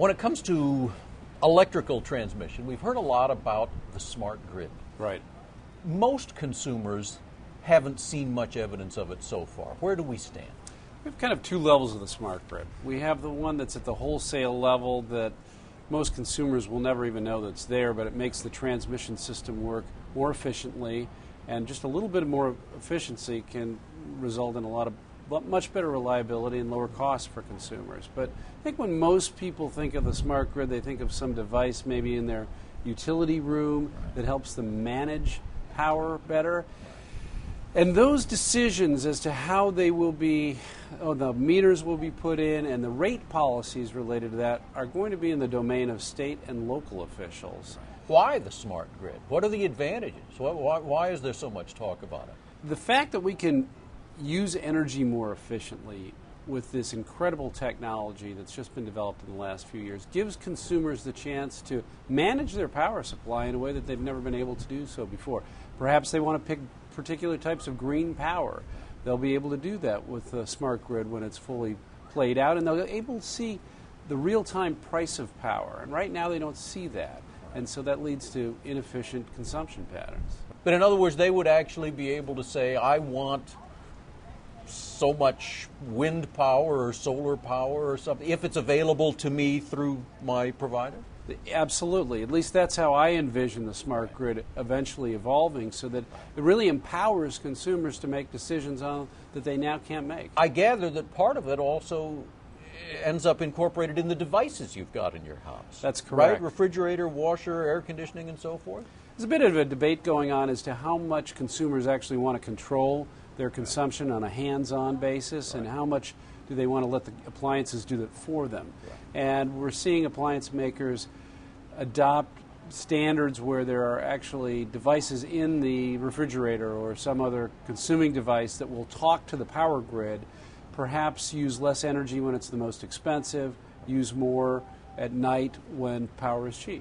When it comes to electrical transmission, we've heard a lot about the smart grid. Right. Most consumers haven't seen much evidence of it so far. Where do we stand? We have kind of two levels of the smart grid. We have the one that's at the wholesale level that most consumers will never even know that's there, but it makes the transmission system work more efficiently, and just a little bit more efficiency can result in much better reliability and lower costs for consumers. But I think when most people think of the smart grid, they think of some device maybe in their utility room that helps them manage power better. And those decisions as to how they will be, the meters will be put in and the rate policies related to that are going to be in the domain of state and local officials. Why the smart grid? What are the advantages? Why is there so much talk about it? The fact that we can use energy more efficiently with this incredible technology that's just been developed in the last few years gives consumers the chance to manage their power supply in a way that they've never been able to do so before. Perhaps they want to pick particular types of green power. They'll be able to do that with the smart grid when it's fully played out, and they'll be able to see the real-time price of power. And right now they don't see that, and so that leads to inefficient consumption patterns. But in other words, they would actually be able to say, I want so much wind power or solar power or something, if it's available to me through my provider? Absolutely. At least that's how I envision the smart grid eventually evolving, so that it really empowers consumers to make decisions that they now can't make. I gather that part of it also ends up incorporated in the devices you've got in your house. That's correct. Right? Refrigerator, washer, air conditioning, and so forth? There's a bit of a debate going on as to how much consumers actually want to control their consumption on a hands-on basis, and how much do they want to let the appliances do that for them. And we're seeing appliance makers adopt standards where there are actually devices in the refrigerator or some other consuming device that will talk to the power grid, perhaps use less energy when it's the most expensive, use more at night when power is cheap.